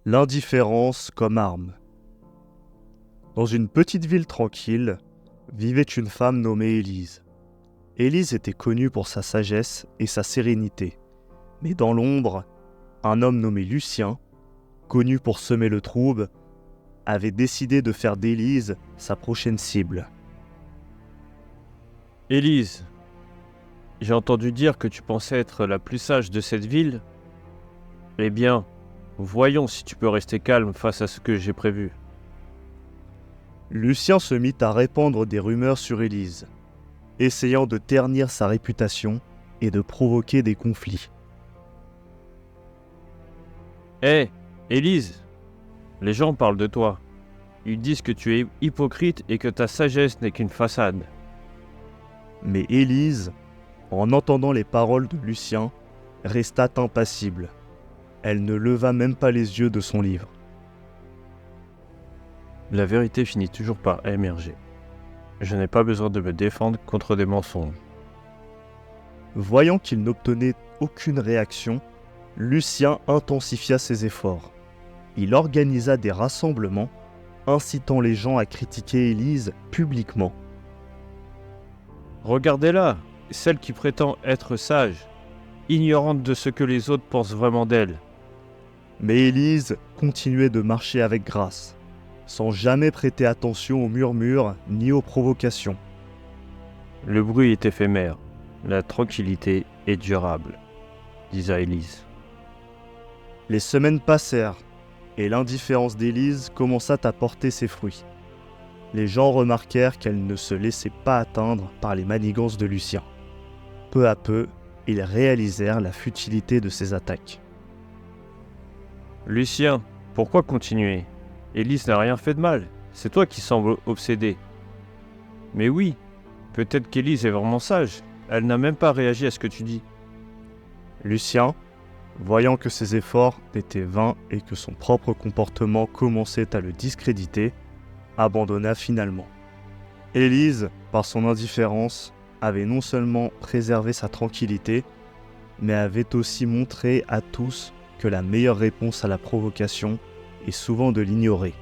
L'indifférence comme arme. Dans une petite ville tranquille, vivait une femme nommée Élise. Élise était connue pour sa sagesse et sa sérénité. Mais dans l'ombre, un homme nommé Lucien, connu pour semer le trouble, avait décidé de faire d'Élise sa prochaine cible. Élise, j'ai entendu dire que tu pensais être la plus sage de cette ville. Eh bien, voyons si tu peux rester calme face à ce que j'ai prévu. Lucien se mit à répandre des rumeurs sur Élise, essayant de ternir sa réputation et de provoquer des conflits. Hé, Élise, les gens parlent de toi. Ils disent que tu es hypocrite et que ta sagesse n'est qu'une façade. Mais Élise, en entendant les paroles de Lucien, resta impassible. Elle ne leva même pas les yeux de son livre. La vérité finit toujours par émerger. Je n'ai pas besoin de me défendre contre des mensonges. Voyant qu'il n'obtenait aucune réaction, Lucien intensifia ses efforts. Il organisa des rassemblements, incitant les gens à critiquer Élise publiquement. Regardez-la, celle qui prétend être sage, ignorante de ce que les autres pensent vraiment d'elle. Mais Élise continuait de marcher avec grâce, sans jamais prêter attention aux murmures ni aux provocations. Le bruit est éphémère, la tranquillité est durable, disait Élise. Les semaines passèrent, et l'indifférence d'Élise commença à porter ses fruits. Les gens remarquèrent qu'elle ne se laissait pas atteindre par les manigances de Lucien. Peu à peu, ils réalisèrent la futilité de ses attaques. Lucien, pourquoi continuer? Élise n'a rien fait de mal, c'est toi qui sembles obsédé. Mais oui, peut-être qu'Élise est vraiment sage, elle n'a même pas réagi à ce que tu dis. Lucien, voyant que ses efforts étaient vains et que son propre comportement commençait à le discréditer, abandonna finalement. Élise, par son indifférence, avait non seulement préservé sa tranquillité, mais avait aussi montré à tous que la meilleure réponse à la provocation est souvent de l'ignorer.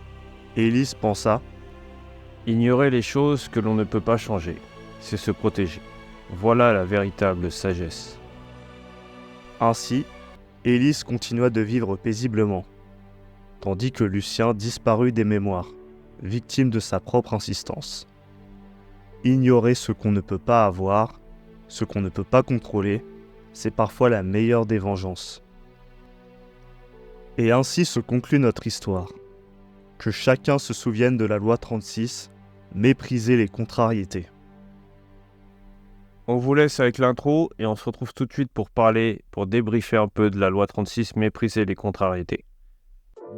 Élise pensa « Ignorer les choses que l'on ne peut pas changer, c'est se protéger. Voilà la véritable sagesse. » Ainsi, Élise continua de vivre paisiblement, tandis que Lucien disparut des mémoires, victime de sa propre insistance. Ignorer ce qu'on ne peut pas avoir, ce qu'on ne peut pas contrôler, c'est parfois la meilleure des vengeances. Et ainsi se conclut notre histoire. Que chacun se souvienne de la loi 36, mépriser les contrariétés. On vous laisse avec l'intro et on se retrouve tout de suite pour débriefer un peu de la loi 36, mépriser les contrariétés.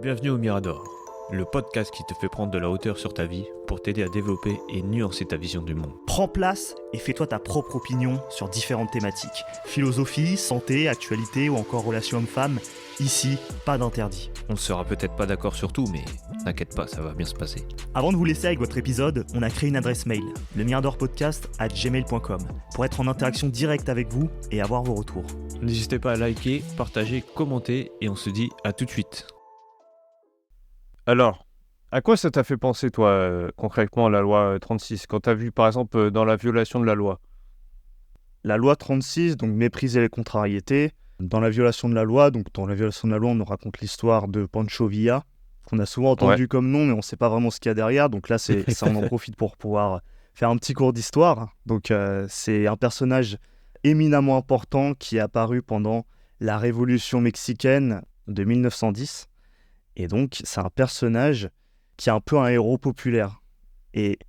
Bienvenue au Mirador, le podcast qui te fait prendre de la hauteur sur ta vie pour t'aider à développer et nuancer ta vision du monde. Prends place et fais-toi ta propre opinion sur différentes thématiques. Philosophie, santé, actualité ou encore relations hommes-femmes. Ici, pas d'interdit. On ne sera peut-être pas d'accord sur tout, mais t'inquiète pas, ça va bien se passer. Avant de vous laisser avec votre épisode, on a créé une adresse mail, lemiradorpodcast@gmail.com, pour être en interaction directe avec vous et avoir vos retours. N'hésitez pas à liker, partager, commenter et on se dit à tout de suite. Alors, à quoi ça t'a fait penser, toi, concrètement, la loi 36, quand t'as vu, par exemple, dans la violation de la loi? La loi 36, donc mépriser les contrariétés. Dans la violation de la loi, on nous raconte l'histoire de Pancho Villa, qu'on a souvent entendu comme nom, mais on ne sait pas vraiment ce qu'il y a derrière. Donc là, on en profite pour pouvoir faire un petit cours d'histoire. Donc c'est un personnage éminemment important qui est apparu pendant la Révolution mexicaine de 1910. Et donc, c'est un personnage qui est un peu un héros populaire. Et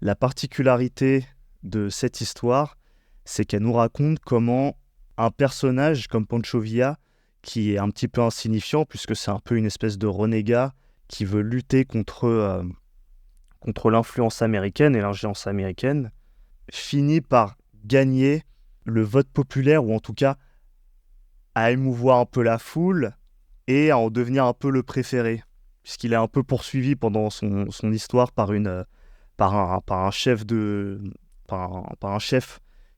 la particularité de cette histoire, c'est qu'elle nous raconte comment un personnage comme Pancho Villa, qui est un petit peu insignifiant, puisque c'est un peu une espèce de renégat qui veut lutter contre l'influence américaine et l'ingérence américaine, finit par gagner le vote populaire, ou en tout cas à émouvoir un peu la foule et à en devenir un peu le préféré, puisqu'il est un peu poursuivi pendant son histoire par un chef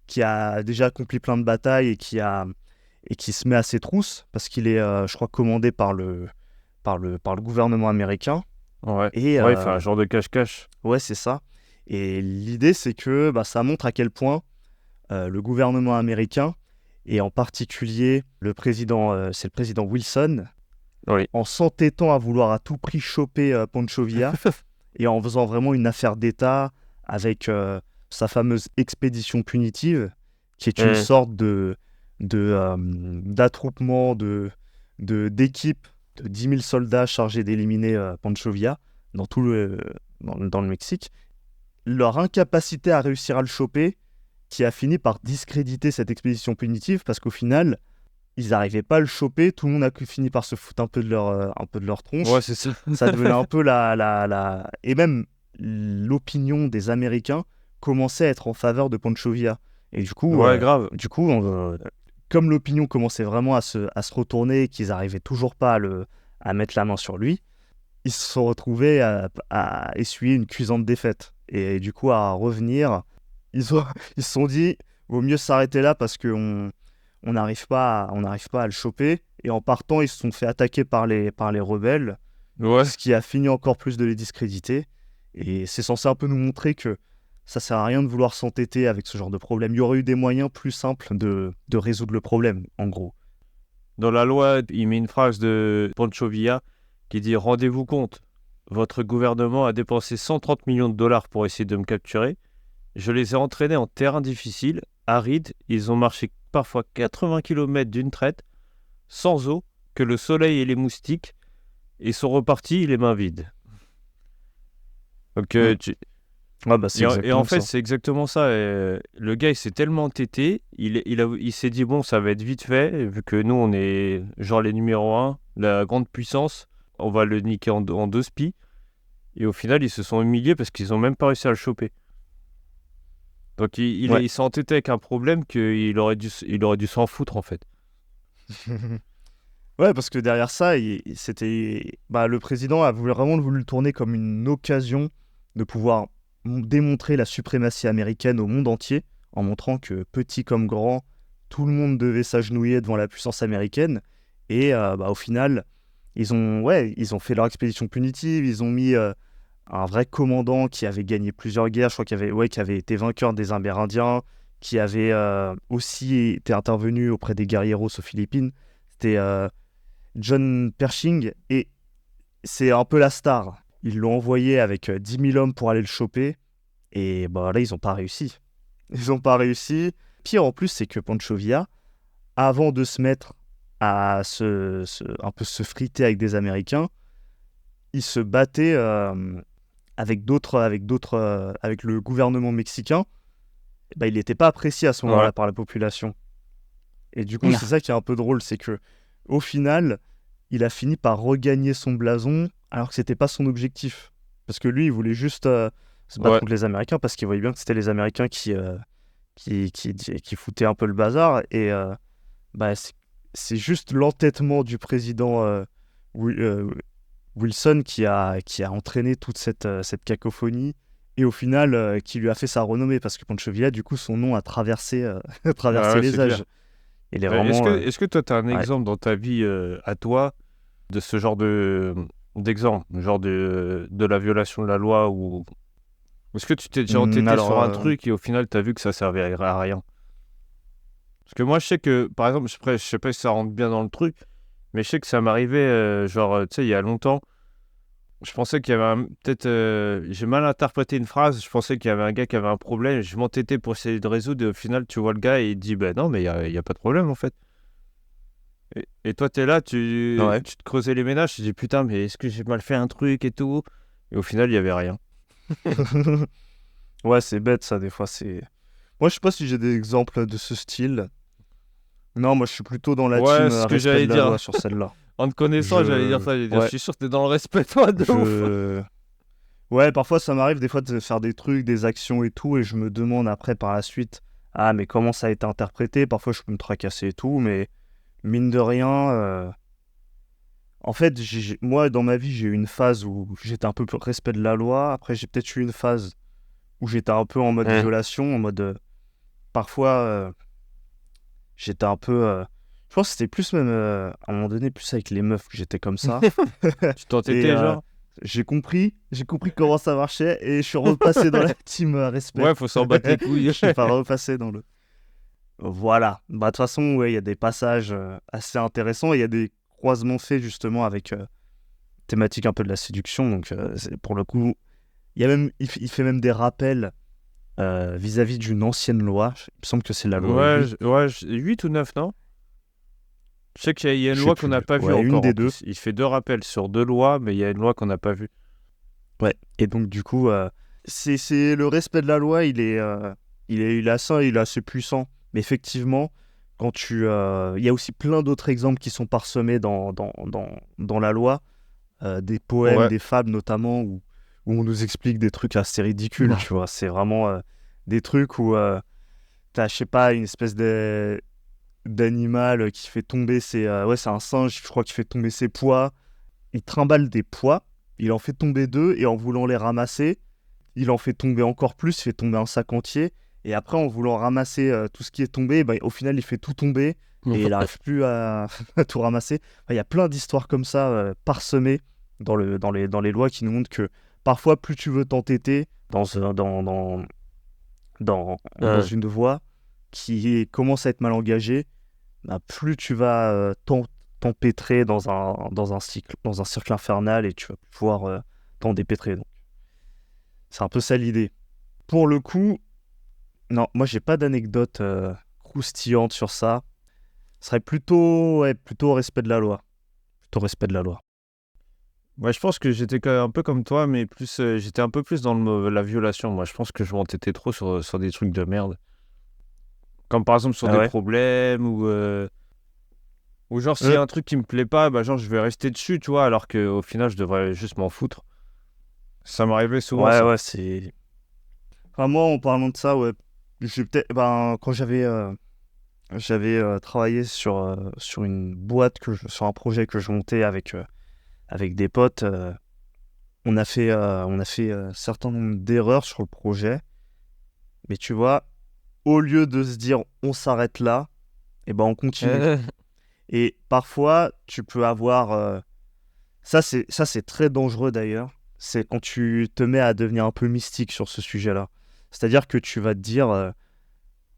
qui a déjà accompli plein de batailles et qui se met à ses trousses, parce qu'il est, je crois, commandé par par le gouvernement américain. Ouais, Et il fait un genre de cache-cache. ouais, c'est ça. Et l'idée, c'est que ça montre à quel point le gouvernement américain, et en particulier c'est le président Wilson, Oui. en s'entêtant à vouloir à tout prix choper Pancho Villa, et en faisant vraiment une affaire d'État avec sa fameuse expédition punitive, qui est une sorte d'attroupement d'équipe de 10 000 soldats chargés d'éliminer Pancho Villa dans le Mexique. Leur incapacité à réussir à le choper qui a fini par discréditer cette expédition punitive, parce qu'au final, ils n'arrivaient pas à le choper, tout le monde a fini par se foutre un peu de leur tronche. Ouais, c'est ça. Ça devenait un peu Et même l'opinion des Américains commençait à être en faveur de Pancho Villa. Et du coup, grave. Comme l'opinion commençait vraiment à se retourner et qu'ils n'arrivaient toujours pas à mettre la main sur lui, ils se sont retrouvés à essuyer une cuisante défaite. Et du coup, à revenir, ils se sont dit, vaut mieux s'arrêter là parce qu'on n'arrive pas à le choper. Et en partant, ils se sont fait attaquer par les rebelles, ce qui a fini encore plus de les discréditer. Et c'est censé un peu nous montrer que ça sert à rien de vouloir s'entêter avec ce genre de problème. Il y aurait eu des moyens plus simples de résoudre le problème, en gros. Dans la loi, il met une phrase de Pancho Villa qui dit « Rendez-vous compte, votre gouvernement a dépensé 130 millions de dollars pour essayer de me capturer. Je les ai entraînés en terrain difficile, aride. Ils ont marché parfois 80 km d'une traite, sans eau, que le soleil et les moustiques, et sont repartis les mains vides. » Donc, et en fait, c'est exactement ça. Le gars, il s'est tellement entêté, il s'est dit, bon, ça va être vite fait, vu que nous, on est genre les numéros 1, la grande puissance, on va le niquer en deux spies. Et au final, ils se sont humiliés parce qu'ils n'ont même pas réussi à le choper. Donc, il s'est entêté avec un problème qu'il aurait dû s'en foutre, en fait. Ouais, parce que derrière ça, le président a vraiment voulu le tourner comme une occasion de pouvoir démontrer la suprématie américaine au monde entier, en montrant que petit comme grand, tout le monde devait s'agenouiller devant la puissance américaine. Et au final, ils ont fait leur expédition punitive, ils ont mis un vrai commandant qui avait gagné plusieurs guerres, je crois qui avait été vainqueur des Amérindiens, qui avait aussi été intervenu auprès des guerrieros aux Philippines. C'était John Pershing, et c'est un peu la star. Ils l'ont envoyé avec 10 000 hommes pour aller le choper, et là, ils n'ont pas réussi. Ils n'ont pas réussi. Pire en plus, c'est que Pancho Villa, avant de se mettre à un peu se friter avec des Américains, il se battait avec le gouvernement mexicain. Il n'était pas apprécié à ce moment-là par la population. Et du coup, c'est ça qui est un peu drôle, c'est que au final, il a fini par regagner son blason, alors que c'était pas son objectif. Parce que lui, il voulait juste se battre contre les Américains, parce qu'il voyait bien que c'était les Américains qui foutaient un peu le bazar. Et c'est juste l'entêtement du président Wilson qui a entraîné toute cette cacophonie, et au final qui lui a fait sa renommée, parce que Pancho Villa, du coup, son nom a traversé les âges. Il est vraiment, est-ce que toi, tu as un exemple dans ta vie à toi de ce genre d'exemple, genre de la violation de la loi, ou est-ce que tu t'es déjà entêté sur un truc et au final, tu as vu que ça servait à rien? Parce que moi, je sais que, par exemple, je sais pas si ça rentre bien dans le truc, mais je sais que ça m'arrivait, il y a longtemps. Je pensais qu'il y avait j'ai mal interprété une phrase, je pensais qu'il y avait un gars qui avait un problème, je m'entêtais pour essayer de résoudre, et au final, tu vois le gars et il te dit, non, mais il y a pas de problème, en fait. Et toi, t'es là, tu te creusais les ménages, tu te dis, putain, mais est-ce que j'ai mal fait un truc et tout? Et au final, il y avait rien. Ouais, c'est bête, ça, des fois, c'est... Moi, je sais pas si j'ai des exemples de ce style. Non, moi, je suis plutôt dans la team ce que respect j'allais de la dire loi sur celle-là. En te connaissant, j'allais dire ça. Je suis sûr que t'es dans le respect, toi, de ouf. Ouais, parfois, ça m'arrive des fois de faire des trucs, des actions et tout, et je me demande après, par la suite, mais comment ça a été interprété? Parfois, je peux me tracasser et tout, mais mine de rien... En fait, moi, dans ma vie, j'ai eu une phase où j'étais un peu pour respect de la loi. Après, j'ai peut-être eu une phase où j'étais un peu en mode violation, en mode... parfois... j'étais un peu... Je pense que c'était plus même, à un moment donné, plus avec les meufs que j'étais comme ça. Tu t'entêtais, Et genre? j'ai compris comment ça marchait et je suis repassé dans la team respect. Ouais, faut s'en battre les couilles. Je suis pas repassé dans le... Voilà. Bah, de toute façon, ouais, il y a des passages assez intéressants et il y a des croisements faits justement avec thématique un peu de la séduction. Donc, pour le coup, il fait même des rappels vis-à-vis d'une ancienne loi. Il me semble que c'est la loi 8. 8 ou 9, non? Je sais qu'il y a une Je sais loi qu'on plus. n'a pas vue Ouais, une encore. des En deux. plus. Il fait 2 rappels sur 2 lois, mais il y a une loi qu'on n'a pas vue. Ouais. Et donc, du coup, c'est le respect de la loi, il est assez puissant. Mais effectivement, il y a aussi plein d'autres exemples qui sont parsemés dans la loi, des poèmes, Ouais. des fables notamment, où on nous explique des trucs assez ridicules, Ouais. tu vois. C'est vraiment des trucs où t'as, je sais pas, une espèce d'animal qui fait tomber ouais, c'est un singe, je crois, qui fait tomber ses pois. Il trimballe des pois, il en fait tomber 2, et en voulant les ramasser, il en fait tomber encore plus, il fait tomber un sac entier. Et après, en voulant ramasser tout ce qui est tombé, bah, au final, il fait tout tomber et il n'arrive plus à, à tout ramasser. Enfin, il y a plein d'histoires comme ça parsemées dans les lois qui nous montrent que parfois, plus tu veux t'entêter dans une voie commence à être mal engagée, bah, plus tu vas t'empêtrer dans un cercle infernal et tu vas pouvoir t'en dépêtrer. Donc, c'est un peu ça l'idée. Pour le coup, non, moi j'ai pas d'anecdote croustillante sur ça. Ce serait plutôt respect de la loi. Plutôt respect de la loi. Moi, je pense que j'étais quand même un peu comme toi, mais plus, j'étais un peu plus dans la violation. Moi, je pense que je m'entêtais trop sur des trucs de merde. Comme par exemple sur Ah des ouais. problèmes ou genre s'il y a un truc qui me plaît pas, bah genre je vais rester dessus, tu vois, alors qu'au final je devrais juste m'en foutre. Ça m'arrivait souvent Ouais, ça. ouais, c'est. Enfin, moi, en parlant de ça, ouais, quand j'avais travaillé sur une boîte, sur un projet que je montais avec des potes, on a fait un certain nombre d'erreurs sur le projet. Mais tu vois, au lieu de se dire on s'arrête là, et ben on continue. Et parfois, tu peux avoir... ça, c'est très dangereux d'ailleurs. C'est quand tu te mets à devenir un peu mystique sur ce sujet-là. C'est-à-dire que tu vas te dire,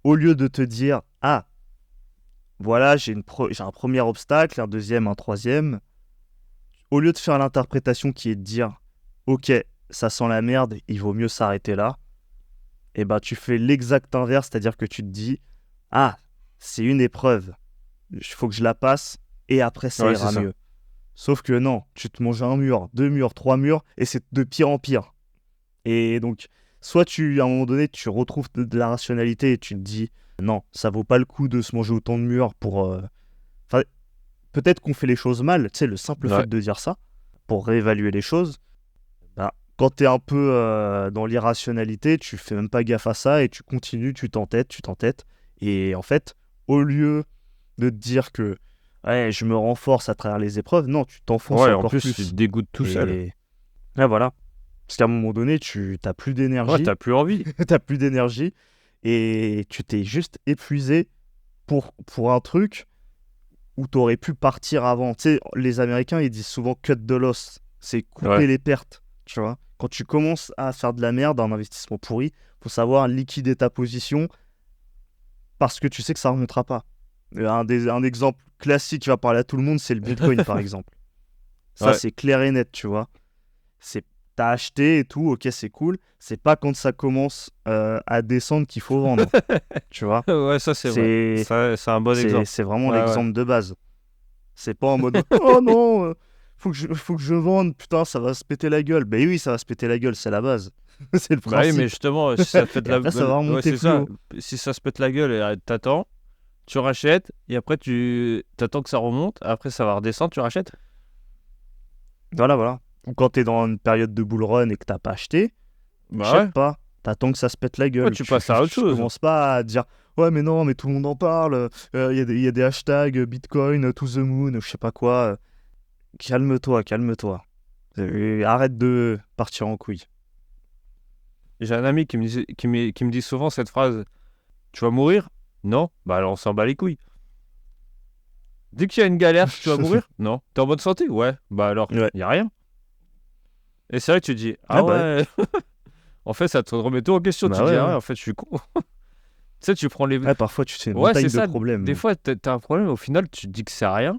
au lieu de te dire, ah, voilà, j'ai un premier obstacle, un deuxième, un troisième, au lieu de faire l'interprétation qui est de dire, ok, ça sent la merde, il vaut mieux s'arrêter là, et ben tu fais l'exact inverse, c'est-à-dire que tu te dis, ah, c'est une épreuve, il faut que je la passe, et après ça Ouais, c'est ira ça. mieux. Sauf que non, tu te manges un mur, 2 murs, 3 murs, et c'est de pire en pire. Et donc, soit à un moment donné, tu retrouves de la rationalité et tu te dis, non, ça vaut pas le coup de se manger autant de murs pour... Enfin, peut-être qu'on fait les choses mal, tu sais, le simple Ouais. fait de dire ça, pour réévaluer les choses, bah, quand t'es un peu dans l'irrationalité, tu fais même pas gaffe à ça et tu continues, tu t'entêtes. Et en fait, au lieu de te dire que ouais, je me renforce à travers les épreuves, non, tu t'enfonces Ouais, en encore plus tu te plus. dégoûtes tout seul. Et là, voilà. Parce qu'à un moment donné, tu t'as plus Ouais, d'énergie, t'as plus envie. t'as plus d'énergie et tu t'es juste épuisé pour un truc où t'aurais pu partir avant. Tu sais, les Américains, ils disent souvent cut the loss, c'est couper Ouais. les pertes, tu vois. Quand tu commences à faire de la merde, un investissement pourri, faut savoir liquider ta position parce que tu sais que ça remontera pas. Un exemple classique qui va parler à tout le monde, c'est le Bitcoin, par exemple. Ça, Ouais. c'est clair et net, tu vois. C'est T'as acheté et tout, ok, c'est cool. C'est pas quand ça commence à descendre qu'il faut vendre, tu vois. Ouais, ça c'est vrai. C'est Ça, c'est un bon exemple. c'est vraiment Ouais, ouais. l'exemple de base. C'est pas en mode oh non, faut que je vende, putain, ça va se péter la gueule. Ben oui, ça va se péter la gueule, c'est la base. C'est le Bah oui, mais principe. justement, si ça te fait de Et la... après, ça va Ouais, remonter c'est plus ça. haut. Si ça se pète la gueule, t'attends, tu rachètes, et après tu t'attends que ça remonte, après ça va redescendre, tu rachètes. Voilà. Ou quand t'es dans une période de bull run et que t'as pas acheté, Bah achète ouais. pas. T'attends que ça se pète la Ouais, gueule. tu passes à autre Tu chose. commences pas à dire ouais, mais non, mais tout le monde en parle. Il y a des hashtags Bitcoin to the moon, je sais pas quoi. Calme-toi. Arrête de partir en couille. J'ai un ami qui me dit souvent cette phrase. Tu vas mourir? Non? Bah alors on s'en bat les couilles. Dès qu'il y a une galère, tu vas mourir? Non. T'es en bonne santé? Ouais. Bah alors, il Ouais. n'y a rien. Et c'est vrai que tu te dis, Ah bah ouais. En fait, ça te remet tout en question. Bah Tu te dis, ouais, ah ouais. ouais, en fait, je suis con. Tu sais, tu prends les. Ouais, parfois, tu sais, une Ouais, c'est montagne de ça. problèmes. Des fois, t'as un problème, au final, tu te dis que c'est rien.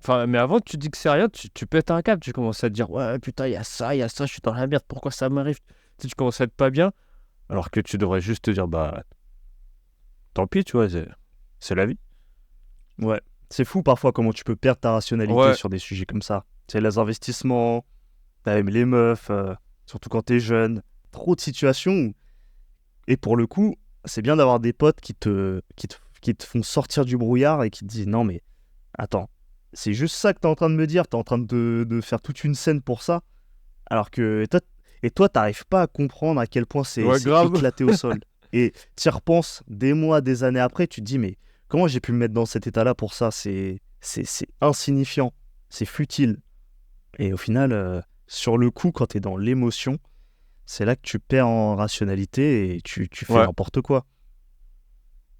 Enfin, mais avant, tu te dis que c'est rien, tu pètes un câble. Tu commences à te dire, ouais, putain, il y a ça, je suis dans la merde, pourquoi ça m'arrive? Tu sais, tu commences à être pas bien. Alors que tu devrais juste te dire, bah, tant pis, tu vois, c'est la vie. Ouais. C'est fou parfois comment tu peux perdre ta rationalité Ouais. sur des sujets comme ça. C'est les investissements, t'aimes les meufs, surtout quand t'es jeune. Trop de situations. Et pour le coup, c'est bien d'avoir des potes qui te font sortir du brouillard et qui te disent non mais attends, c'est juste ça que t'es en train de me dire, t'es en train de faire toute une scène pour ça, alors que toi t'arrives pas à comprendre à quel point c'est Ouais, grave. éclaté au sol. Et t'y repenses des mois, des années après, tu te dis mais comment j'ai pu me mettre dans cet état-là pour ça? C'est insignifiant, c'est futile. Et au final, sur le coup, quand t'es dans l'émotion, c'est là que tu perds en rationalité et tu fais Ouais. n'importe quoi.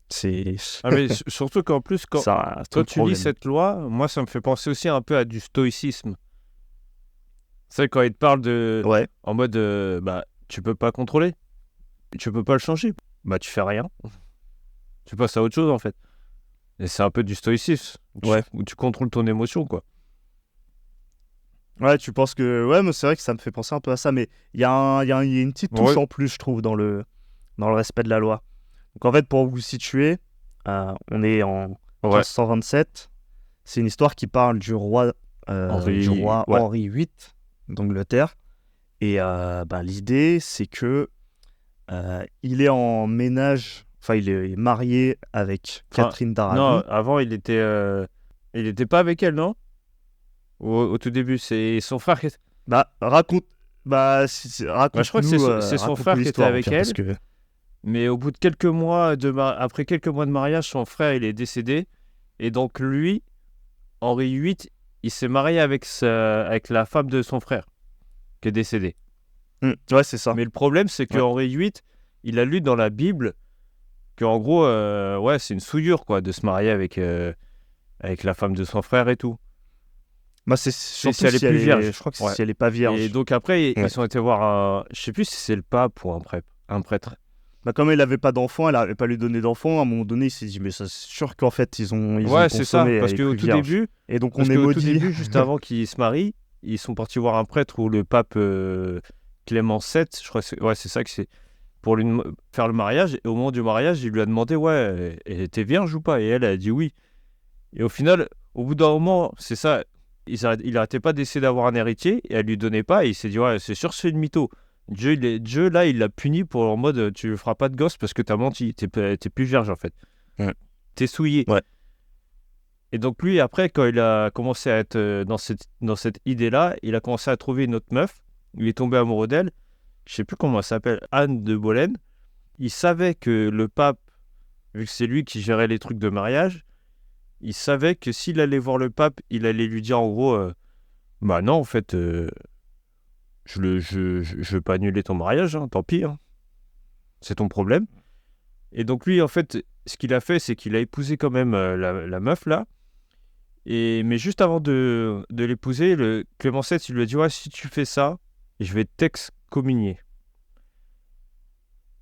C'est Ah, mais surtout qu'en plus, quand ça, tout le tu lis problème. cette loi, moi, ça me fait penser aussi un peu à du stoïcisme. C'est quand il te parle de. Ouais, En mode, bah, tu peux pas contrôler. Tu peux pas le changer. Bah, tu fais rien. Tu passes à autre chose, en fait. Et c'est un peu du stoïcisme. Ouais. Où tu contrôles ton émotion, quoi. ouais, tu penses que... Ouais, mais c'est vrai que ça me fait penser un peu à ça, mais il y a une petite touche Ouais. en plus, je trouve, dans le respect de la loi. Donc en fait, pour vous situer, on est en Ouais. 1527. C'est une histoire qui parle du roi Henri- ouais. Henri VIII d'Angleterre. Et ben, l'idée, c'est que il est en ménage, enfin, il est marié avec Enfin, Catherine Non, d'Aragon. avant, il était pas avec elle, non? Au tout début, c'est son frère qui était... Bah, raconte. Bah, raconte-nous, je crois que c'est son raconte-nous frère qui était l'histoire, au avec pire, elle. parce que... Mais au bout de quelques mois après quelques mois de mariage, son frère il est décédé et donc lui, Henri VIII, il s'est marié avec la femme de son frère qui est décédée. Ouais, c'est ça. Mais le problème c'est que Ouais. Henri VIII, il a lu dans la Bible que en gros, ouais, c'est une souillure quoi de se marier avec la femme de son frère et tout. Bah, c'est surtout si elle est plus vierge. Je crois que Ouais. si elle est pas vierge. Et donc après, Ouais. ils ont été voir je sais plus si c'est le pape ou un prêtre. Bah, comme elle avait pas d'enfant, elle avait pas lui donné d'enfant. À un moment donné, il s'est dit, mais c'est sûr qu'en fait, ils ont Ouais, c'est ça. consommé, Parce elle est qu'au plus tout vierge. début, Et donc, on Parce est qu'au tout maudit. début, juste avant qu'ils se marient, ils sont partis voir un prêtre ou le pape Clément VII, je crois que c'est ça que c'est, pour lui faire le mariage. Et au moment du mariage, il lui a demandé, ouais, elle était vierge ou pas? Et elle a dit oui. Et au final, au bout d'un moment, c'est ça, il arrêtait pas d'essayer d'avoir un héritier et elle lui donnait pas. Et il s'est dit, ouais, c'est sûr, c'est une mytho. Dieu, là, il l'a puni pour en mode, tu feras pas de gosse parce que t'as menti. T'es plus vierge, en fait. Ouais. T'es souillé. Ouais. Et donc lui, après, quand il a commencé à être dans cette idée-là, il a commencé à trouver une autre meuf. Il est tombé amoureux d'elle. Je sais plus comment elle s'appelle, Anne de Boleyn. Il savait que le pape, vu que c'est lui qui gérait les trucs de mariage, il savait que s'il allait voir le pape, il allait lui dire en gros, bah non, en fait, je veux pas annuler ton mariage, hein, tant pis, hein. C'est ton problème. Et donc lui, en fait, ce qu'il a fait, c'est qu'il a épousé quand même la meuf là. Mais juste avant de l'épouser, Clément VII, il lui a dit, ouais, si tu fais ça, je vais t'excommunier.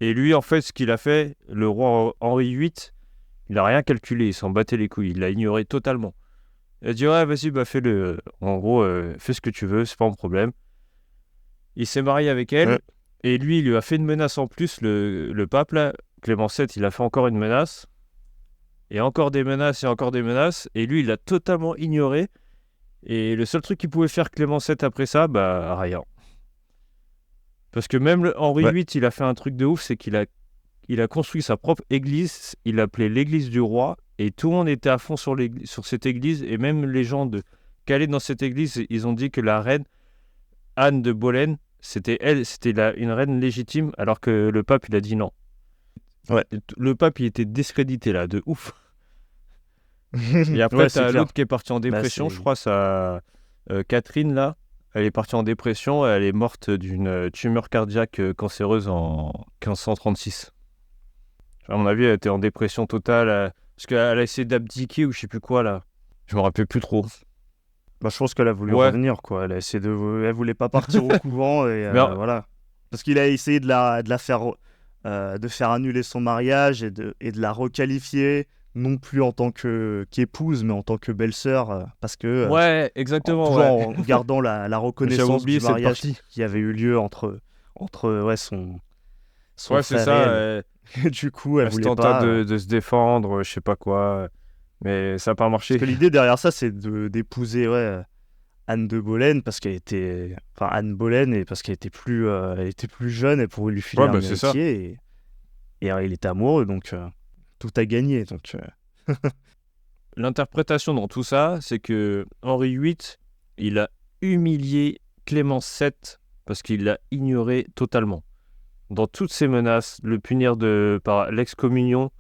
Et lui, en fait, ce qu'il a fait, le roi Henri VIII, il a rien calculé, il s'en battait les couilles, il l'a ignoré totalement. Il a dit, ouais, vas-y, bah fais-le. En gros, fais ce que tu veux, c'est pas mon problème. Il s'est marié avec elle, Ouais. et lui, il lui a fait une menace en plus, le pape, là. Clément VII, il a fait encore une menace, et encore des menaces, et lui, il l'a totalement ignoré. Et le seul truc qu'il pouvait faire Clément VII après ça, bah rien. Parce que même Henri Ouais. VIII, il a fait un truc de ouf, c'est qu'il a construit sa propre église, il l'appelait l'église du roi, et tout le monde était à fond sur cette église, et même les gens calés dans cette église, ils ont dit que la reine Anne de Boleyn, c'était une reine légitime, alors que le pape, il a dit non. Ouais. Le pape, il était discrédité là, de ouf. Et après, Ouais, c'est t'as clair. l'autre qui est parti en dépression, c'est- je crois, Catherine, là. Elle est partie en dépression, elle est morte d'une tumeur cardiaque cancéreuse en 1536. À mon avis, elle était en dépression totale, parce qu'elle a essayé d'abdiquer ou je sais plus quoi, là. Je me rappelle plus trop. Bah, je pense qu'elle a voulu Ouais. revenir, quoi. Elle voulait pas partir au couvent et Mais voilà. Parce qu'il a essayé de faire annuler son mariage et de la requalifier, non plus en tant qu'épouse, mais en tant que belle-sœur, parce que ouais, exactement, toujours ouais. en gardant la J'avais reconnaissance oublié du cette mariage partie. qui avait eu lieu entre ouais, son Ouais, c'est frère et ça. elle. Et du coup, elle Elle se voulait tenta pas. de se défendre, je sais pas quoi. Mais ça n'a pas marché. Parce que l'idée derrière ça, c'est d'épouser ouais, Anne de Boleyn parce qu'elle était. Enfin, Anne Boleyn, et parce elle était plus jeune, elle pouvait lui filer Ouais, un bah c'est ça. héritier. Et il était amoureux, donc tout a gagné. Donc, L'interprétation dans tout ça, c'est que Henri VIII, il a humilié Clémence VII parce qu'il l'a ignoré totalement. Dans toutes ses menaces, le punir par l'excommunion,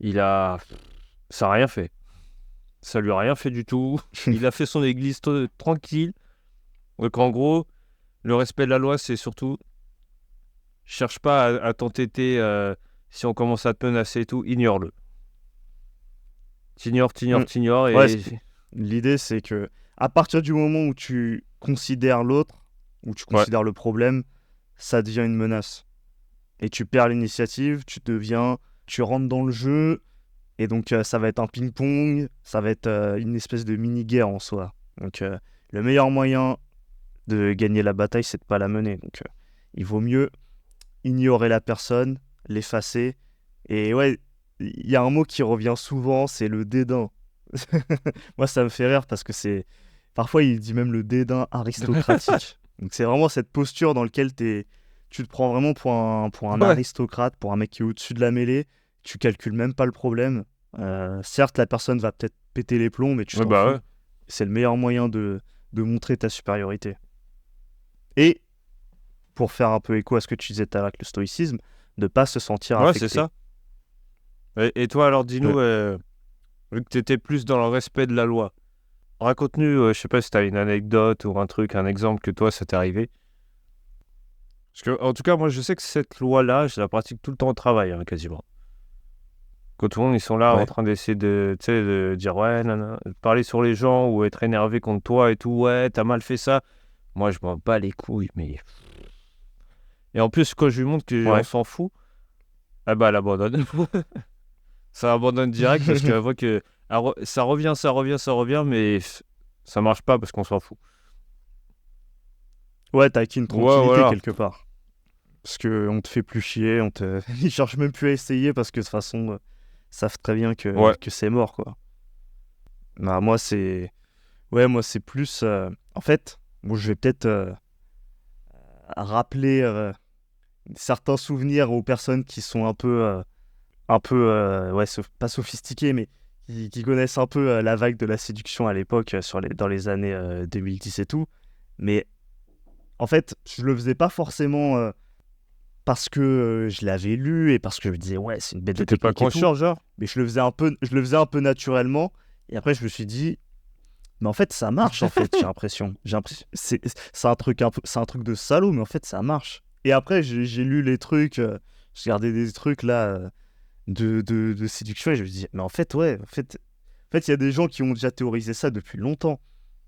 ça n'a rien fait. Ça lui a rien fait du tout. Il a fait son église tranquille. Donc en gros, le respect de la loi, c'est surtout cherche pas à t'entêter si on commence à te menacer et tout, ignore-le. T'ignores ouais, et l'idée, c'est que à partir du moment où tu considères l'autre, où tu ouais. considères le problème, ça devient une menace. Et tu perds l'initiative, tu rentres dans le jeu, et donc ça va être un ping-pong, ça va être une espèce de mini-guerre en soi. Donc le meilleur moyen de gagner la bataille, c'est de pas la mener. Donc il vaut mieux ignorer la personne, l'effacer. Et ouais, il y a un mot qui revient souvent, c'est le dédain. Moi, ça me fait rire parce que parfois, il dit même le dédain aristocratique. Donc c'est vraiment cette posture dans laquelle tu te prends vraiment pour un Ouais. aristocrate, pour un mec qui est au-dessus de la mêlée. Tu calcules même pas le problème. Certes, la personne va peut-être péter les plombs, mais tu Ouais, t'en bah fous. ouais. C'est le meilleur moyen de montrer ta supériorité. Et pour faire un peu écho à ce que tu disais tout à l'heure avec le stoïcisme, de pas se sentir Ouais, affecté. c'est ça. Et toi, alors, dis-nous, vu que tu étais plus dans le respect de la loi, raconte-nous, je sais pas si tu as une anecdote ou un truc, un exemple que toi, ça t'est arrivé. Parce que, en tout cas, moi, je sais que cette loi-là, je la pratique tout le temps au travail, hein, quasiment. Quand tout le monde, ils sont là Ouais. en train d'essayer de dire, ouais, nanana, de parler sur les gens ou être énervé contre toi et tout, ouais, t'as mal fait ça. Moi, je m'en bats les couilles, mais... Et en plus, quand je lui montre qu'on Ouais. s'en fout, ah bah, elle abandonne. Ça abandonne direct parce qu'elle voit que ça revient, mais ça marche pas parce qu'on s'en fout. Ouais, t'as acquis une Ouais, tranquillité voilà. quelque part. Parce qu'on te fait plus chier, ils cherchent même plus à essayer parce que de toute façon, savent très bien Ouais. que c'est mort, quoi. Bah, moi, c'est plus... En fait, bon, je vais peut-être rappeler certains souvenirs aux personnes qui sont ouais, pas sophistiquées, mais qui connaissent un peu la vague de la séduction à l'époque, dans les années 2010 et tout. Mais en fait, je le faisais pas forcément parce que je l'avais lu et parce que je me disais, ouais, c'est une bête de T'étais pas technique et tout. conscient, genre? Mais je le faisais un peu naturellement. Et après, je me suis dit, mais en fait, ça marche, en fait, j'ai l'impression. C'est un truc de salaud, mais en fait, ça marche. Et après, j'ai lu les trucs, j'ai regardé des trucs là de séduction et je me dis, mais en fait, ouais, il y a des gens qui ont déjà théorisé ça depuis longtemps.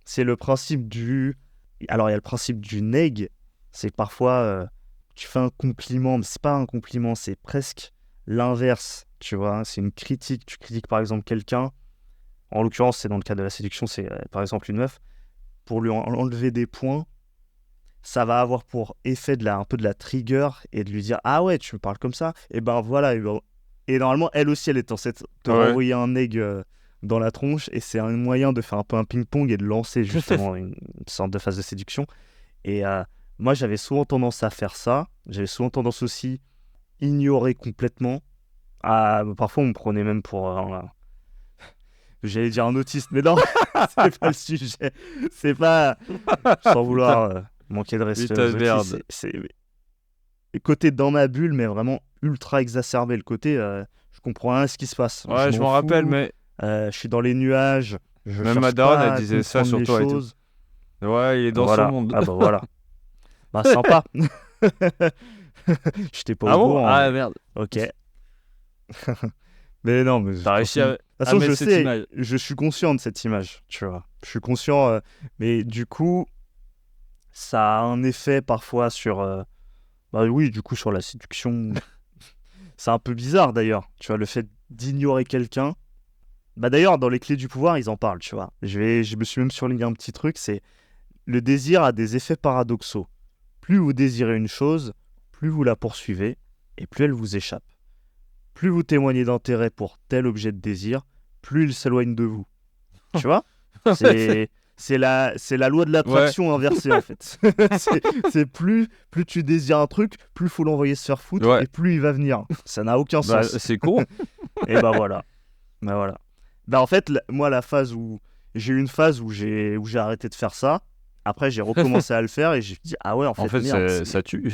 C'est le principe du. Alors, il y a le principe du neg, c'est que parfois, tu fais un compliment, mais c'est pas un compliment, c'est presque l'inverse, tu vois. Hein. C'est une critique. Tu critiques par exemple quelqu'un. En l'occurrence, c'est dans le cas de la séduction, c'est par exemple une meuf. Pour lui enlever des points, ça va avoir pour effet un peu de la trigger et de lui dire, ah ouais, tu me parles comme ça. Et ben voilà. Et normalement, elle aussi, elle est censée te Ouais. renvoyer un neg dans la tronche. Et c'est un moyen de faire un peu un ping-pong et de lancer justement une sorte de phase de séduction. Et moi, j'avais souvent tendance à faire ça. J'avais souvent tendance aussi ignorer complètement. Parfois, on me prenait même pour... j'allais dire un autiste, mais non, c'est pas le sujet. C'est pas... Sans vouloir manquer de respect Putain aux de autistes. merde. C'est le côté dans ma bulle, mais vraiment ultra exacerbé. Le côté, je comprends rien à ce qui se passe. Ouais, je m'en m'en rappelle, fous, mais je suis dans les nuages. Je même cherche ma daronne, pas elle à disait ça comprendre sur les toi et tout. choses. Ouais, il est dans son Voilà. monde. Ah bah voilà. Bah sympa. J'étais pas Ah au bon? courant. Ah Mais... merde. Ok. Mais non, mais T'as réussi à de toute façon, mettre je cette sais, image. je suis conscient de cette image, tu vois. Je suis conscient, mais du coup, ça a un effet parfois sur, bah oui, du coup, sur la séduction. C'est un peu bizarre d'ailleurs, tu vois, le fait d'ignorer quelqu'un. Bah d'ailleurs, dans les clés du pouvoir, ils en parlent, tu vois. Je me suis même surligné un petit truc, c'est le désir a des effets paradoxaux. Plus vous désirez une chose, plus vous la poursuivez, et plus elle vous échappe. Plus vous témoignez d'intérêt pour tel objet de désir, plus il s'éloigne de vous. Tu vois? C'est la loi de l'attraction inversée, en fait. c'est plus tu désires un truc, plus il faut l'envoyer se faire foutre, Ouais. et plus il va venir. Ça n'a aucun Bah, sens. c'est con. Et bah voilà. Bah voilà. Bah en fait, moi, j'ai eu une phase où j'ai arrêté de faire ça. Après, j'ai recommencé à le faire et j'ai dit, ah ouais, en fait, En fait, merde. ça tue.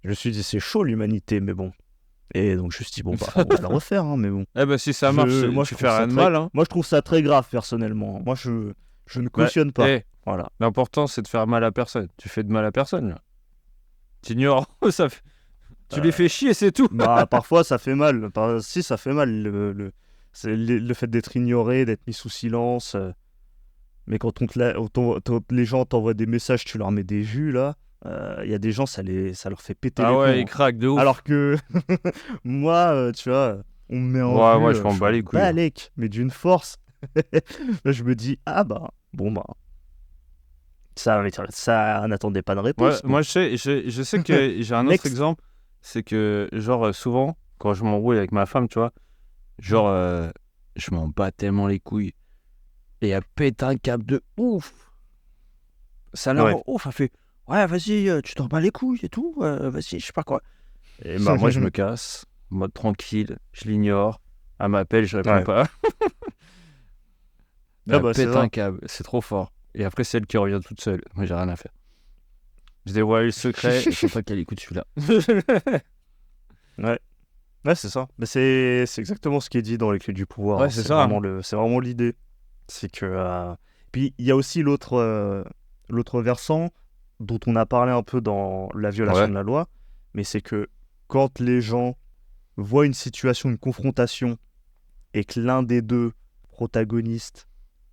Je me suis dit, c'est chaud l'humanité, mais bon. Et donc, je me suis dit, bon, bah, on va le refaire, hein, mais bon. Eh ben, si ça marche, Moi, tu je fais trouve ça rien de très- mal. Hein. Moi, je trouve ça très grave, personnellement. Moi, je ne Bah, cautionne pas. Voilà. L'important, c'est de faire mal à personne. Tu fais de mal à personne, là. T'ignores. Tu les fais chier, c'est tout. Bah, parfois, ça fait mal. Si, ça fait mal. C'est le fait d'être ignoré, d'être mis sous silence. Mais quand les gens t'envoient des messages, tu leur mets des vues, là. Il y a des gens, ça leur fait péter les Ah plombs. ouais, ils craquent de ouf. Alors que moi, tu vois, on me met en Ouais, vue. moi, je m'en bats les couilles. Balèque, mais d'une force. Là, je me dis, ah bah, bon bah. Ça n'attendait pas de réponse. Moi, je sais que j'ai un autre Next. exemple. C'est que, genre, souvent, quand je m'embrouille avec ma femme, tu vois, genre, je m'en bats tellement les couilles. Et elle pète un câble de ouf. Ça la rend ouf. Elle fait, ouais, vas-y, tu t'en bats les couilles et tout. Vas-y, je sais pas quoi. Et bah, moi, je me casse. Mode tranquille. Je l'ignore. Elle m'appelle, je réponds Ouais. pas. Ah Elle bah, c'est pète ça. un câble. C'est trop fort. Et après, c'est elle qui revient toute seule. Moi, j'ai rien à faire. Je dévoile le secret. Je sais pas qu'elle écoute celui-là. Ouais. Ouais, c'est ça. Mais c'est exactement ce qui est dit dans les clés du pouvoir. Ouais, hein. c'est ça. C'est vraiment l'idée. C'est que. Puis il y a aussi l'autre versant dont on a parlé un peu dans la violation de la loi, mais c'est que quand les gens voient une situation, une confrontation, et que l'un des deux protagonistes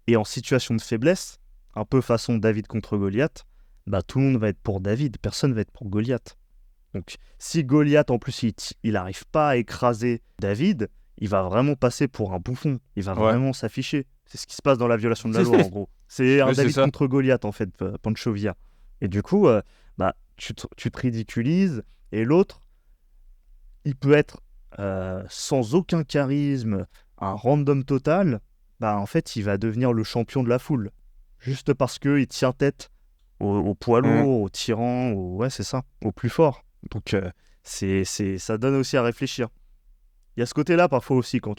est en situation de faiblesse, un peu façon David contre Goliath, bah tout le monde va être pour David, personne va être pour Goliath. Donc si Goliath en plus il n'arrive pas à écraser David, il va vraiment passer pour un bouffon, il va vraiment s'afficher. C'est ce qui se passe dans la violation de la loi en gros. C'est un David contre Goliath en fait, Pancho Villa. Et du coup, bah, tu te ridiculises et l'autre, il peut être sans aucun charisme, un random total, bah en fait il va devenir le champion de la foule. Juste parce qu'il tient tête au poids lourd, au tyran, ouais c'est ça, au plus fort. Donc ça donne aussi à réfléchir. Il y a ce côté-là parfois aussi quand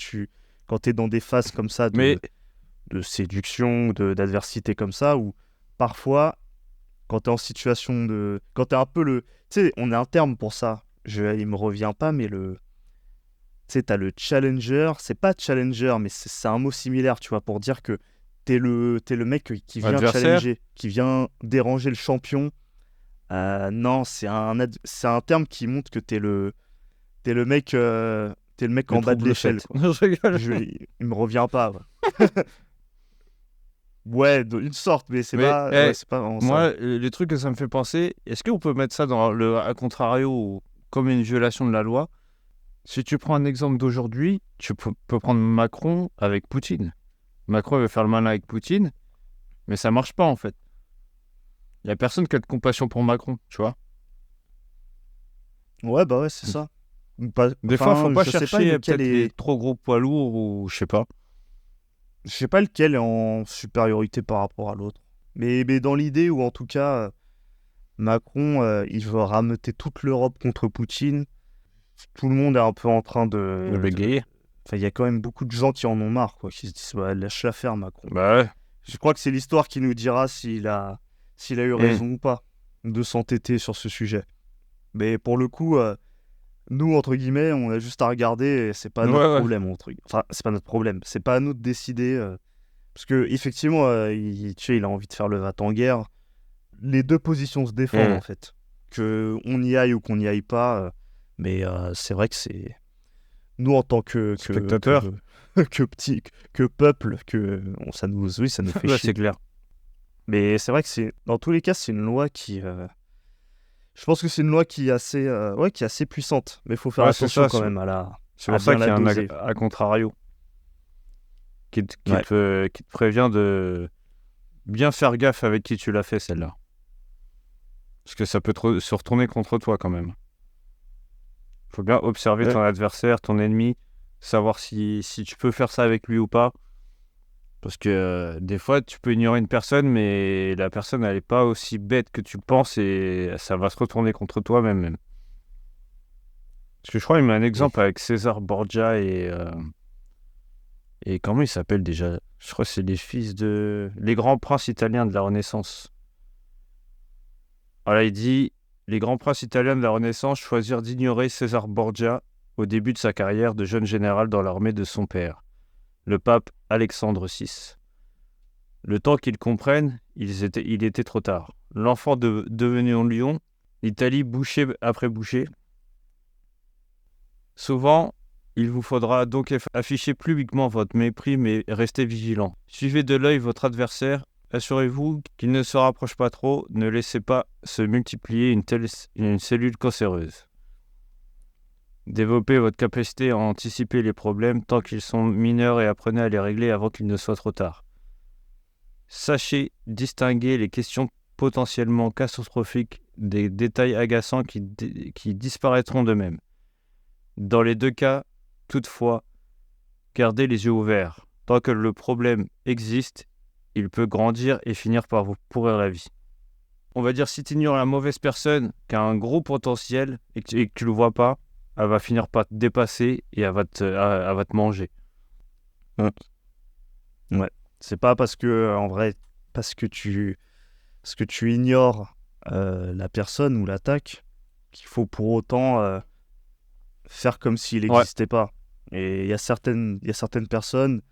t'es dans des phases comme ça de séduction, d'adversité comme ça, où parfois quand t'es en situation de... Quand t'es un peu le... Tu sais, on a un terme pour ça, il me revient pas, mais le... Tu sais, t'as le challenger, c'est pas challenger, mais c'est un mot similaire, tu vois, pour dire que t'es le mec qui vient challenger, qui vient déranger le champion. Non, c'est un terme qui montre que t'es le mec en bas de l'échelle. Il me revient pas. Ouais, une sorte, mais c'est pas vraiment moi, ça. les trucs que ça me fait penser, est-ce qu'on peut mettre ça dans le à contrario comme une violation de la loi? Si tu prends un exemple d'aujourd'hui, tu peux prendre Macron avec Poutine. Macron veut faire le malin avec Poutine, mais ça marche pas en fait. Il y a personne qui a de compassion pour Macron, tu vois. Ouais, bah ouais, c'est ça. Des fois, faut pas chercher peut-être les trop gros poids lourds ou je sais pas. Je sais pas lequel est en supériorité par rapport à l'autre. Mais dans l'idée où en tout cas, Macron, il veut rameuter toute l'Europe contre Poutine. Tout le monde est un peu en train de bégayer. Enfin, il y a quand même beaucoup de gens qui en ont marre, quoi, qui se disent ouais, lâche-la faire, Macron. Bah ouais. Je crois que c'est l'histoire qui nous dira s'il a eu raison ou pas de s'entêter sur ce sujet. Mais pour le coup, nous, entre guillemets, on a juste à regarder et c'est pas notre problème. Enfin, c'est pas notre problème. C'est pas à nous de décider. Parce que effectivement, il a envie de faire le va-t-en-guerre. Les deux positions se défendent, en fait. Qu'on y aille ou qu'on n'y aille pas. Mais c'est vrai que c'est... nous en tant que Spectateurs. que peuple, ça nous fait Ouais, chier. c'est clair. Mais c'est vrai que dans tous les cas, c'est une loi qui. Je pense que c'est une loi qui est assez puissante. Mais il faut faire Ouais, c'est attention ça, quand c'est- même à la. C'est À pour ça bien qu'il y a la un doser. à contrario Ouais. qui te prévient de bien faire gaffe avec qui tu l'as fait, celle-là. Parce que ça peut se retourner contre toi quand même. Faut bien observer Ouais. ton adversaire, ton ennemi, savoir si tu peux faire ça avec lui ou pas. Parce que des fois, tu peux ignorer une personne, mais la personne, elle n'est pas aussi bête que tu le penses et ça va se retourner contre toi même. Parce que je crois qu'il met un exemple avec César Borgia et comment il s'appelle déjà? Je crois que c'est les grands princes italiens de la Renaissance. Voilà, il dit, les grands princes italiens de la Renaissance choisirent d'ignorer César Borgia au début de sa carrière de jeune général dans l'armée de son père, le pape Alexandre VI. Le temps qu'ils comprennent, il était trop tard. L'enfant devenu en lion, l'Italie bouchée après bouchée. Souvent, il vous faudra donc afficher publiquement votre mépris, mais restez vigilant. Suivez de l'œil votre adversaire. Assurez-vous qu'il ne se rapproche pas trop. Ne laissez pas se multiplier une cellule cancéreuse. Développez votre capacité à anticiper les problèmes tant qu'ils sont mineurs et apprenez à les régler avant qu'il ne soit trop tard. Sachez distinguer les questions potentiellement catastrophiques des détails agaçants qui disparaîtront d'eux-mêmes. Dans les deux cas, toutefois, gardez les yeux ouverts. Tant que le problème existe, il peut grandir et finir par vous pourrir la vie. On va dire, si tu ignores la mauvaise personne qui a un gros potentiel et que tu ne le vois pas, elle va finir par te dépasser et elle va te manger. Ouais. C'est pas parce que, en vrai, parce que tu ignores la personne ou l'attaque qu'il faut pour autant faire comme s'il n'existait pas. Et il y a certaines personnes,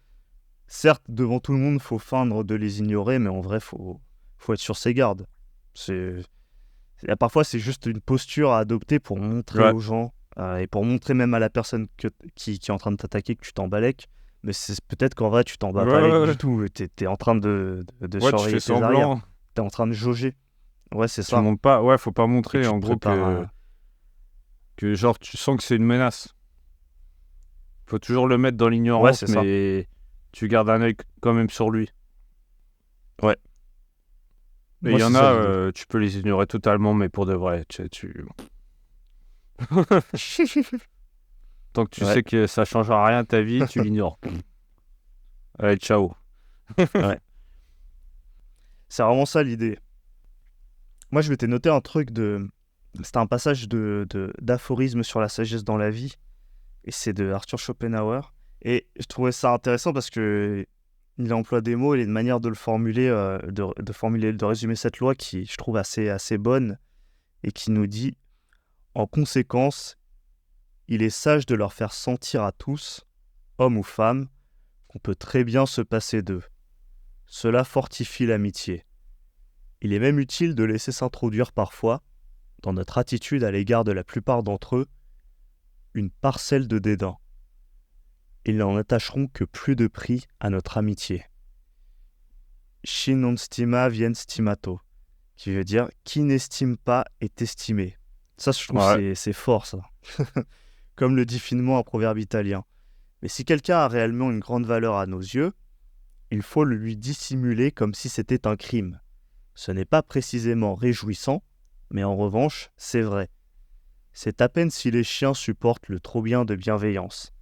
certes, devant tout le monde, faut feindre de les ignorer, mais en vrai, faut être sur ses gardes. Parfois, c'est juste une posture à adopter pour montrer aux gens et pour montrer même à la personne qui est en train de t'attaquer que tu t'en balèques. Mais c'est peut-être qu'en vrai, tu t'en bats pas du tout. T'es en train de surveiller tes arrières. T'es en train de jauger. Ouais, c'est ça. Tu montes pas. Ouais, faut pas montrer en gros prépares que genre tu sens que c'est une menace. Faut toujours le mettre dans l'ignorance, mais tu gardes un œil quand même sur lui. Ouais. Et il y en a, tu peux les ignorer totalement, mais pour de vrai, tant que tu sais que ça changera rien à ta vie, tu l'ignores. Allez, ciao. Ouais. C'est vraiment ça l'idée. Moi, je m'étais noté un truc c'était un passage d'aphorisme sur la sagesse dans la vie, et c'est de Arthur Schopenhauer. Et je trouvais ça intéressant parce que il emploie des mots et une manière de le formuler, de résumer cette loi qui, je trouve, assez bonne, et qui nous dit: en conséquence, il est sage de leur faire sentir à tous, hommes ou femmes, qu'on peut très bien se passer d'eux. Cela fortifie l'amitié. Il est même utile de laisser s'introduire parfois, dans notre attitude à l'égard de la plupart d'entre eux, une parcelle de dédain. Ils n'en attacheront que plus de prix à notre amitié. Chi non stima vien stimato, qui veut dire qui n'estime pas est estimé. Ça, je trouve c'est fort, ça. Comme le dit finement un proverbe italien. Mais si quelqu'un a réellement une grande valeur à nos yeux, il faut le lui dissimuler comme si c'était un crime. Ce n'est pas précisément réjouissant, mais en revanche, c'est vrai. C'est à peine si les chiens supportent le trop bien de bienveillance.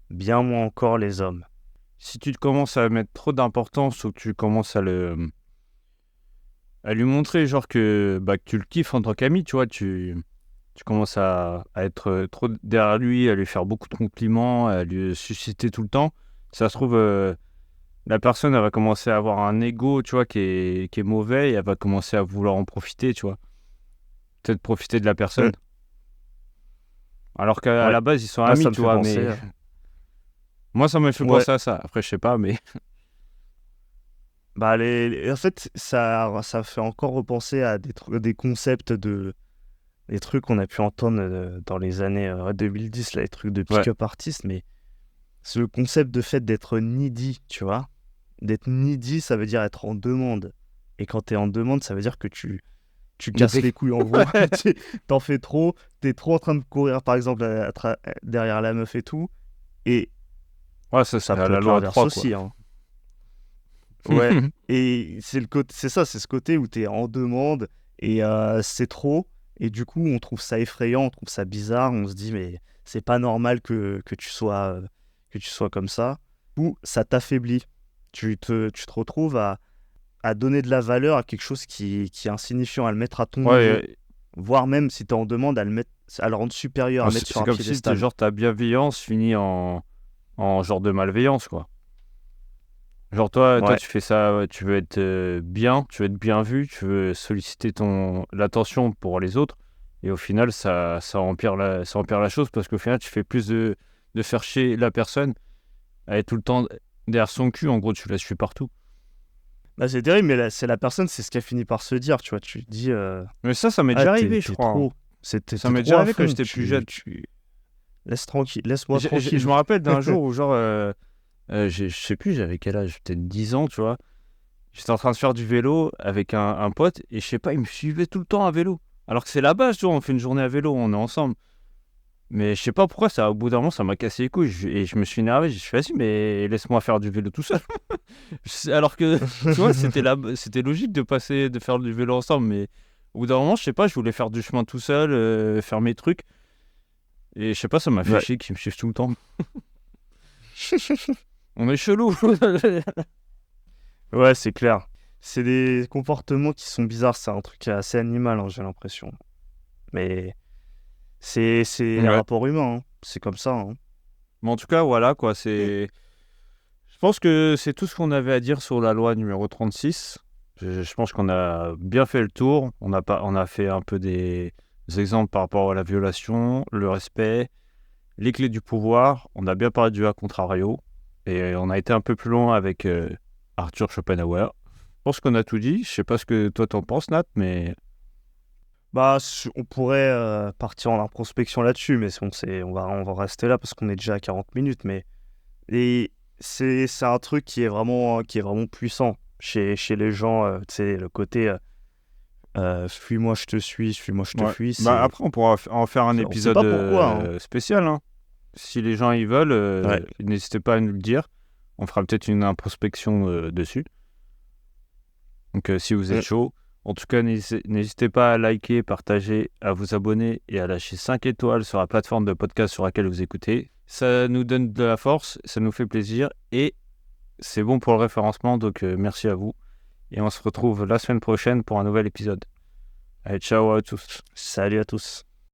Bien moins encore les hommes. Si tu commences à mettre trop d'importance ou que tu commences à lui montrer genre que tu le kiffes en tant qu'ami, tu vois, tu commences à être trop derrière lui, à lui faire beaucoup de compliments, à lui susciter tout le temps, ça se trouve, la personne, elle va commencer à avoir un ego, tu vois, qui est mauvais, et elle va commencer à vouloir en profiter, tu vois. Peut-être profiter de la personne. Alors qu'à la base, ils sont amis, tu vois, mais... Moi, ça m'a fait penser à ça. Après, je sais pas, mais... En fait, ça fait encore repenser à des concepts des trucs qu'on a pu entendre dans les années 2010, là, les trucs de pick-up artistes, mais C'est le concept de fait d'être needy, tu vois. D'être needy, ça veut dire être en demande. Et quand t'es en demande, ça veut dire que tu casses les couilles en gros. T'en fais trop, t'es trop en train de courir par exemple derrière la meuf et tout. Et Ouais, ça peut peut la être loi l'inverse 3, aussi. Hein. Ouais, et c'est ça, c'est ce côté où t'es en demande et c'est trop. Et du coup, on trouve ça effrayant, on trouve ça bizarre. On se dit, mais c'est pas normal que tu sois comme ça. Ou ça t'affaiblit. Tu te retrouves à donner de la valeur à quelque chose qui est insignifiant, à le mettre à ton niveau. Ouais, Voire même si tu es en demande, à le rendre supérieur, à le mettre sur c'est un comme si piédestal. genre ta bienveillance finit en genre de malveillance, quoi. Genre toi Ouais, tu fais ça, tu veux être bien, tu veux être bien vu, tu veux solliciter l'attention pour les autres, et au final ça empire la chose, parce qu'au final tu fais plus de faire chier la personne à être tout le temps derrière son cul, en gros tu la suis partout. bah, c'est terrible, mais c'est la personne, c'est ce qu'elle finit par se dire, tu vois. Tu te dis, Mais ça m'est ah, déjà arrivé, je t'es crois, hein. trop. Ça T'es m'est trop déjà à arrivé quand fond, j'étais plus jeune. Laisse-moi tranquille. Je me rappelle d'un jour où genre, je sais plus, j'avais quel âge, peut-être 10 ans, tu vois. J'étais en train de faire du vélo avec un pote, et je sais pas, il me suivait tout le temps à vélo. Alors que c'est la base, tu vois, on fait une journée à vélo, on est ensemble. Mais je sais pas pourquoi, au bout d'un moment, ça m'a cassé les couilles, et je me suis énervé. Je suis vas-y, mais laisse-moi faire du vélo tout seul. Alors que, tu vois, c'était logique de faire du vélo ensemble, mais au bout d'un moment, je sais pas, je voulais faire du chemin tout seul, faire mes trucs. Et je sais pas, ça m'a fait Ouais. chier qu'ils me suivent tout le temps. On est chelou. Ouais, c'est clair. C'est des comportements qui sont bizarres, c'est un truc assez animal, hein, j'ai l'impression. Mais c'est les Ouais. rapports humains, hein. C'est comme ça. Hein. Mais en tout cas, voilà, quoi, c'est... Je pense que c'est tout ce qu'on avait à dire sur la loi numéro 36. Je pense qu'on a bien fait le tour. On a fait un peu des exemples par rapport à la violation, le respect, les clés du pouvoir. On a bien parlé du a contrario. Et on a été un peu plus loin avec Arthur Schopenhauer. Je pense qu'on a tout dit. Je sais pas ce que toi t'en penses, Nat, mais... Bah, on pourrait partir en introspection là-dessus, mais on va rester là parce qu'on est déjà à 40 minutes. Mais c'est un truc qui est vraiment puissant chez les gens. Tu sais, le côté fuis-moi, je te suis, fuis-moi, je te Ouais. fuis. Bah, après, on pourra en faire un On sait épisode pas pourquoi. Hein. spécial, hein. Si les gens y veulent, Ouais. n'hésitez pas à nous le dire. On fera peut-être une introspection dessus. Donc, si vous êtes chaud. En tout cas, n'hésitez pas à liker, partager, à vous abonner et à lâcher 5 étoiles sur la plateforme de podcast sur laquelle vous écoutez. Ça nous donne de la force, ça nous fait plaisir, et c'est bon pour le référencement, donc merci à vous. Et on se retrouve la semaine prochaine pour un nouvel épisode. Allez, ciao à tous. Salut à tous.